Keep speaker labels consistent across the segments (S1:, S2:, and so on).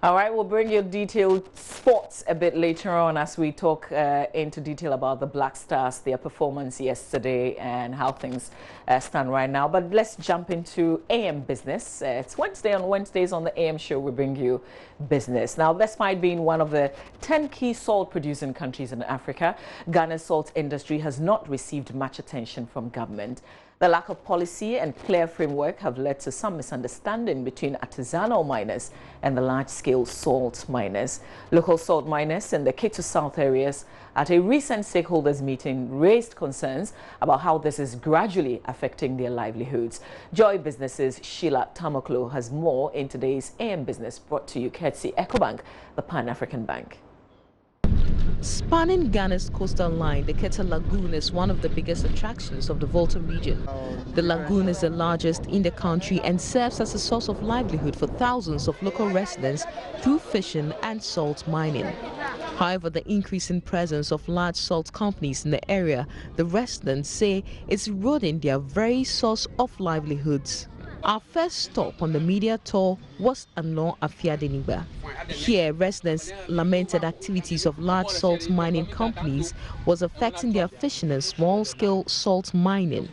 S1: All right, we'll bring you detailed sports a bit later on as we talk into detail about the Black Stars, their performance yesterday and how things stand right now. But let's jump into AM business. It's Wednesday. On Wednesdays on the AM show, we bring you business. Now, despite being one of the 10 key salt-producing countries in Africa, Ghana's salt industry has not received much attention from government. The lack of policy and clear framework have led to some misunderstanding between artisanal miners and the large-scale salt miners. Local salt miners in the Ketu South areas at a recent stakeholders meeting raised concerns about how this is gradually affecting their livelihoods. Joy Business's Sheila Tamoklo has more in today's AM Business, brought to you courtesy EcoBank, the Pan-African Bank.
S2: Spanning Ghana's coastal line, the Keta Lagoon is one of the biggest attractions of the Volta region. The lagoon is the largest in the country and serves as a source of livelihood for thousands of local residents through fishing and salt mining. However, the increasing presence of large salt companies in the area, the residents say, is eroding their very source of livelihoods. Our first stop on the media tour was Anlon Afiadenigba. Here, residents lamented activities of large salt mining companies was affecting their fishing and small-scale salt mining.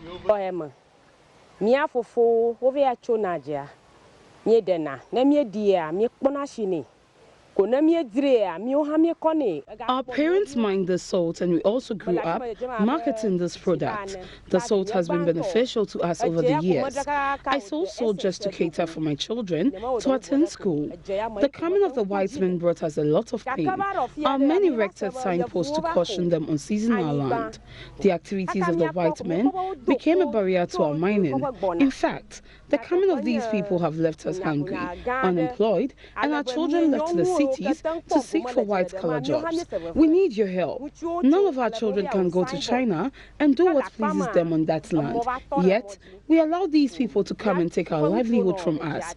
S3: Our parents mined the salt and we also grew up marketing this product. The salt has been beneficial to us over the years. I sold salt just to cater for my children to attend school. The coming of the white men brought us a lot of pain. Our men erected signposts to caution them on seizing our land. The activities of the white men became a barrier to our mining. In fact, the coming of these people have left us hungry, unemployed, and our children left to the cities to seek for white-collar jobs. We need your help. None of our children can go to China and do what pleases them on that land. Yet, we allow these people to come and take our livelihood from us.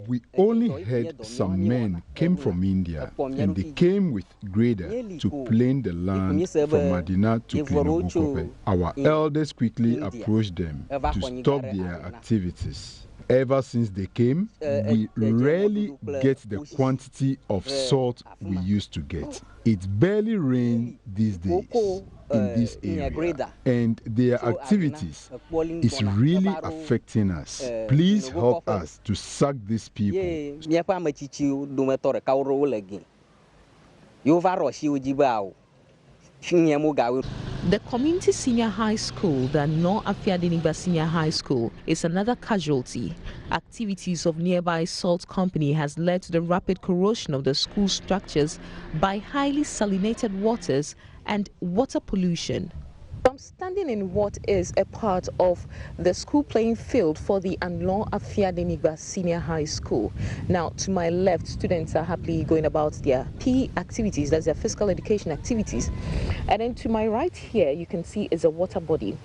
S4: We only heard some men came from India and they came with grader to plane the land from Madina to Klinobukope. Our elders quickly approached them to stop their activities. Ever since they came, we rarely get the quantity of salt we used to get. It barely rains these days in this area, and their activities is really affecting us. Please help us to sack these people.
S2: The community senior high school, the Anlon Afiadenigba Senior High School, is another casualty. Activities of nearby salt company has led to the rapid corrosion of the school structures by highly salinated waters and water pollution. I'm standing in what is a part of the school playing field for the Anlon Afiadenigba Senior High School. Now, to my left, students are happily going about their PE activities, that's their physical education activities. And then to my right here, you can see is a water body,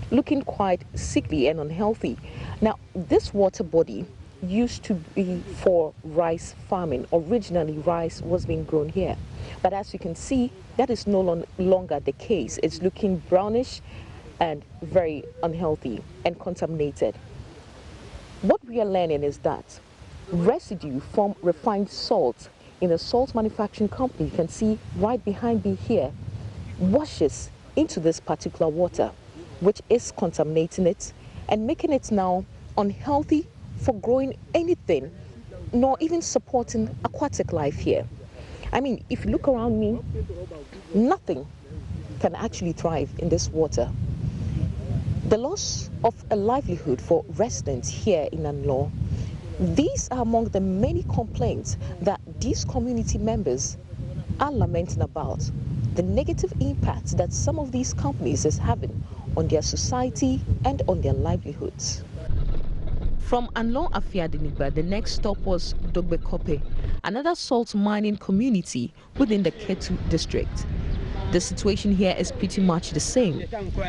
S2: looking quite sickly and unhealthy. Now, this water body used to be for rice farming. Originally, rice was being grown here. But as you can see, that is no longer the case. It's looking brownish and very unhealthy and contaminated. What we are learning is that residue from refined salt in a salt manufacturing company, you can see right behind me here, washes into this particular water, which is contaminating it and making it now unhealthy for growing anything, nor even supporting aquatic life here. I mean, if you look around me, nothing can actually thrive in this water. The loss of a livelihood for residents here in Anlon, these are among the many complaints that these community members are lamenting about. The negative impact that some of these companies is having on their society and on their livelihoods. From Anlon Afiadenigba, the next stop was Dogbekope, another salt mining community within the Ketu district. The situation here is pretty much the same.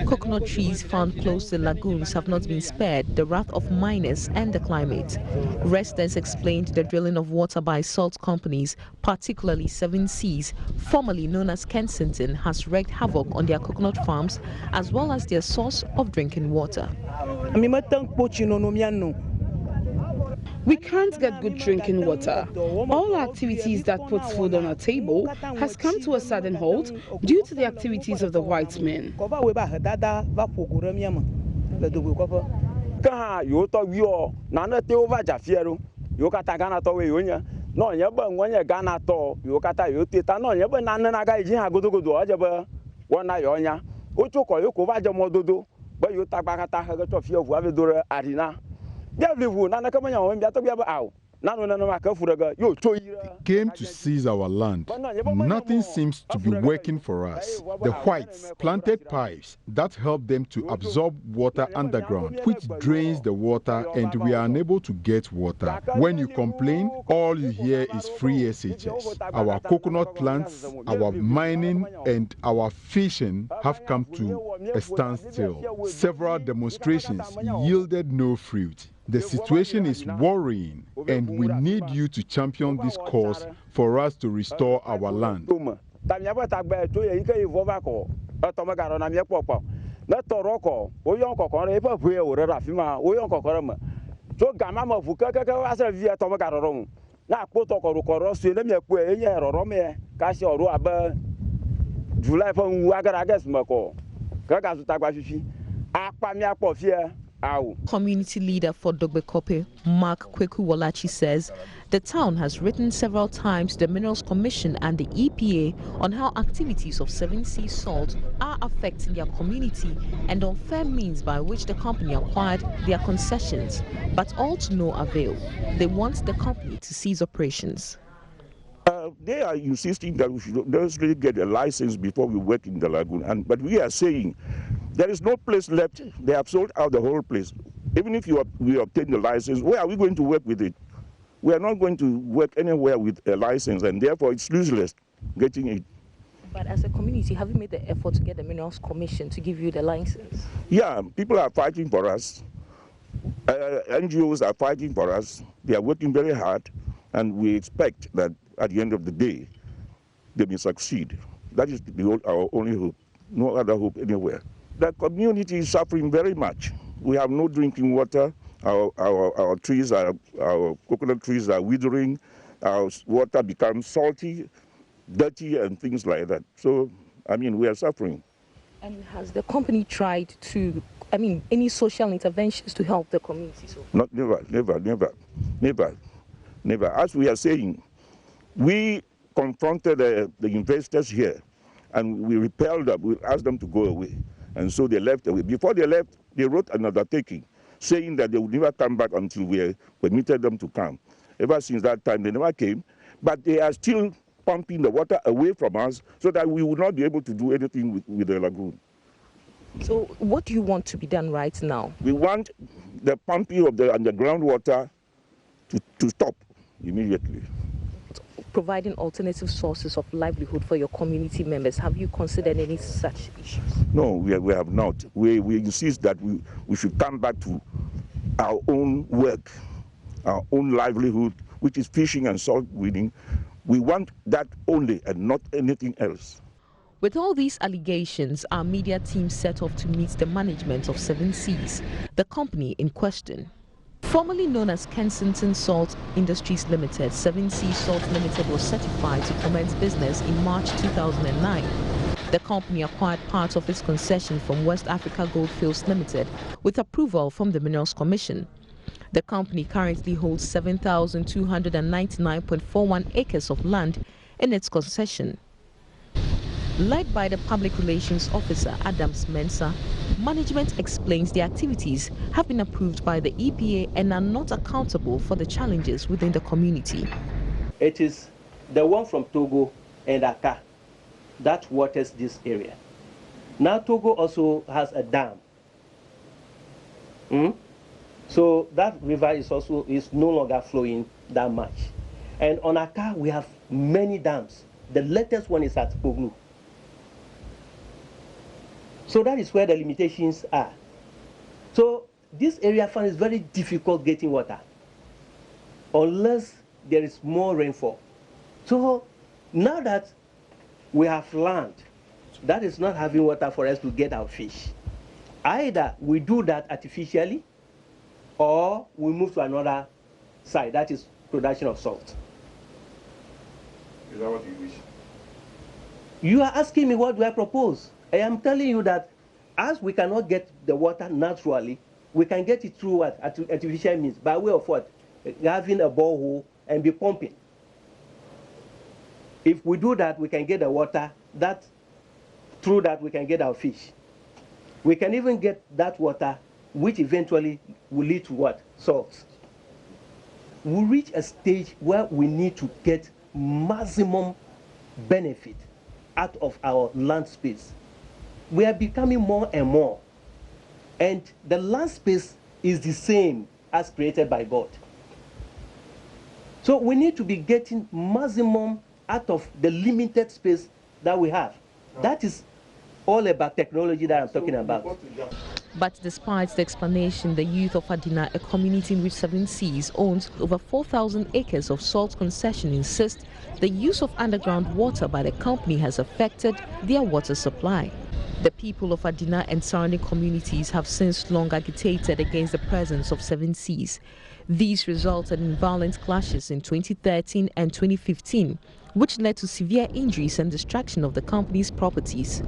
S2: Coconut trees found close to lagoons have not been spared the wrath of miners and the climate. Residents explained the drilling of water by salt companies, particularly Seven Seas, formerly known as Kensington, has wreaked havoc on their coconut farms as well as their source of drinking water.
S3: We can't get good drinking water. All activities that puts food on our table has come to a sudden halt due to the activities of the white men.
S4: They came to seize our land. Nothing seems to be working for us. The whites planted pipes that help them to absorb water underground, which drains the water, and we are unable to get water. When you complain, all you hear is free SHS. Our coconut plants, our mining, and our fishing have come to a standstill. Several demonstrations yielded no fruit. The situation is worrying, and we need you to champion this cause for us to restore our land.
S2: Community leader for Dogbekope, Mark Kweku-Wolachi, says the town has written several times to the Minerals Commission and the EPA on how activities of Seven Seas Salt are affecting their community and unfair means by which the company acquired their concessions, but all to no avail. They want the company to cease operations.
S5: They are insisting that we should necessarily get a license before we work in the lagoon, but we are saying there is no place left. They have sold out the whole place. Even if we obtain the license, where are we going to work with it? We are not going to work anywhere with a license, and therefore it's useless getting it.
S2: But as a community, have you made the effort to get the Minerals Commission to give you the license?
S5: Yeah, people are fighting for us. NGOs are fighting for us. They are working very hard, and we expect that at the end of the day, they will succeed. That is our only hope. No other hope anywhere. The community is suffering very much. We have no drinking water. Our trees our coconut trees are withering. Our water becomes salty, dirty, and things like that. So, I mean, we are suffering.
S2: And has the company tried to, any social interventions to help the community?
S5: Never. As we are saying, we confronted the investors here, and we repelled them. We asked them to go away. And so they left away. Before they left, they wrote an undertaking saying that they would never come back until we permitted them to come. Ever since that time, they never came. But they are still pumping the water away from us so that we will not be able to do anything with the lagoon.
S2: So what do you want to be done right now?
S5: We want the pumping of the underground water to stop immediately.
S2: Providing alternative sources of livelihood for your community members. Have you considered any such issues?
S5: No, we have not. We insist that we should come back to our own work, our own livelihood, which is fishing and salt winning. We want that only and not anything else.
S2: With all these allegations, our media team set off to meet the management of Seven Seas, the company in question. Formerly known as Kensington Salt Industries Limited, Seven Seas Salt Limited was certified to commence business in March 2009. The company acquired part of its concession from West Africa Goldfields Limited with approval from the Minerals Commission. The company currently holds 7,299.41 acres of land in its concession. Led by the Public Relations Officer, Adams Mensah, management explains the activities have been approved by the EPA and are not accountable for the challenges within the community.
S6: It is the one from Togo and Accra that waters this area. Now Togo also has a dam. So that river is no longer flowing that much. And on Accra we have many dams. The latest one is at Poglu. So that is where the limitations are. So this area fund is very difficult getting water unless there is more rainfall. So now that we have land that is not having water for us to get our fish, either we do that artificially or we move to another side, that is production of salt.
S5: Is that what you wish?
S6: You are asking me what do I propose? I am telling you that as we cannot get the water naturally, we can get it through what? Artificial means. By way of what? Having a borehole and be pumping. If we do that, we can get the water. Through that, we can get our fish. We can even get that water, which eventually will lead to what? Salt. We reach a stage where we need to get maximum benefit out of our land space. We are becoming more and more. And the land space is the same as created by God. So we need to be getting maximum out of the limited space that we have. That is all about technology that I'm talking about.
S2: But despite the explanation, the youth of Adina, a community in which 7 Seas owns over 4,000 acres of salt concession, insist the use of underground water by the company has affected their water supply. The people of Adina and surrounding communities have since long agitated against the presence of 7 Seas. These resulted in violent clashes in 2013 and 2015, which led to severe injuries and destruction of the company's properties.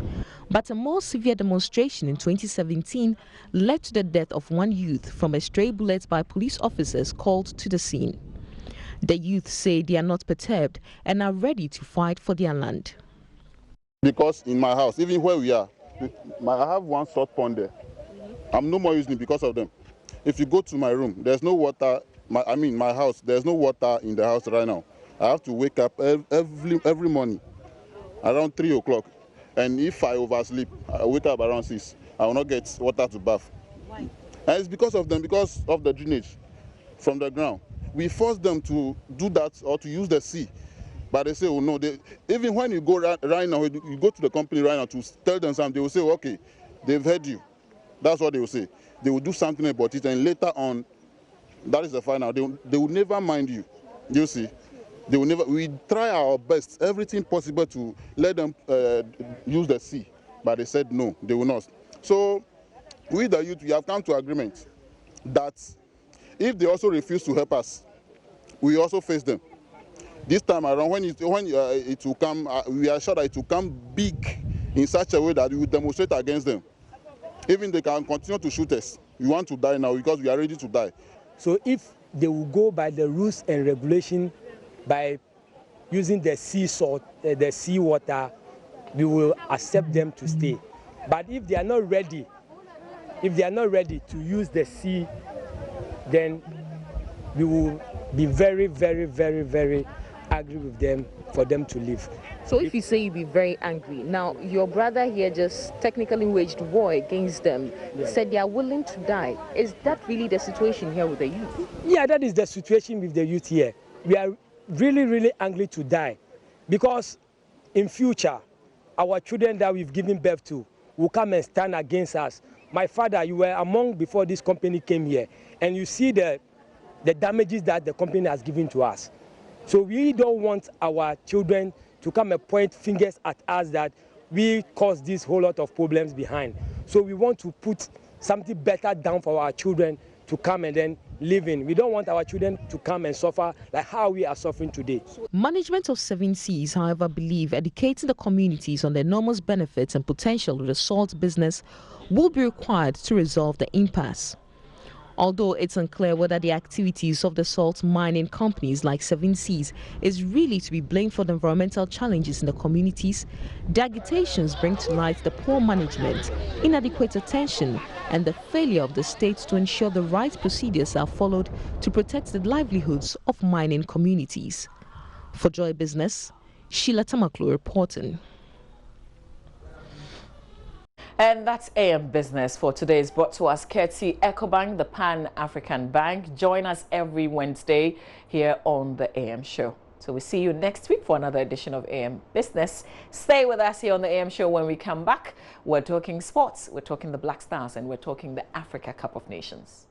S2: But a more severe demonstration in 2017 led to the death of one youth from a stray bullet by police officers called to the scene. The youth say they are not perturbed and are ready to fight for their land.
S7: Because in my house, even where we are, I have one salt pond there. I'm no more using it because of them. If you go to my room, there's no water. My house, there's no water in the house right now. I have to wake up every morning around 3 o'clock. And if I oversleep, I wake up around 6. I will not get water to bath. Why? And it's because of them, because of the drainage from the ground. We force them to do that or to use the sea. But they say, oh no, even when you go right now, you go to the company right now to tell them something, they will say, okay, they've heard you. That's what they will say. They will do something about it, and later on, that is the final. They will never mind you. You see, they will never. We try our best, everything possible to let them use the sea, but they said no, they will not. So, we the youth, we have come to agreement that if they also refuse to help us, we also face them. This time around, when it will come, we are sure that it will come big in such a way that we will demonstrate against them. Even they can continue to shoot us. We want to die now because we are ready to die.
S8: So if they will go by the rules and regulation by using the sea salt, the sea water, we will accept them to stay. But if they are not ready, to use the sea, then we will be very, very, very, very angry with them for them to leave.
S2: So if you say you'll be very angry, now your brother here just technically waged war against them, said they are willing to die. Is that really the situation here with the youth?
S8: Yeah, that is the situation with the youth here. We are really, really angry to die because in future, our children that we've given birth to will come and stand against us. My father, you were among before this company came here, and you see the damages that the company has given to us. So we don't want our children to come and point fingers at us that we caused this whole lot of problems behind. So we want to put something better down for our children to come and then live in. We don't want our children to come and suffer like how we are suffering today.
S2: Management of 7 Seas, however, believe educating the communities on the enormous benefits and potential of the salt business will be required to resolve the impasse. Although it's unclear whether the activities of the salt mining companies like 7 Seas is really to be blamed for the environmental challenges in the communities, the agitations bring to light the poor management, inadequate attention, and the failure of the state to ensure the right procedures are followed to protect the livelihoods of mining communities. For Joy Business, Sheila Tamaklo reporting.
S1: And that's AM Business for today. Is brought to us courtesy EcoBank, the Pan-African Bank. Join us every Wednesday here on the AM show. So we see you next week for another edition of AM Business. Stay with us here on the AM show. When we come back, we're talking sports, we're talking the Black Stars, and we're talking the Africa Cup of Nations.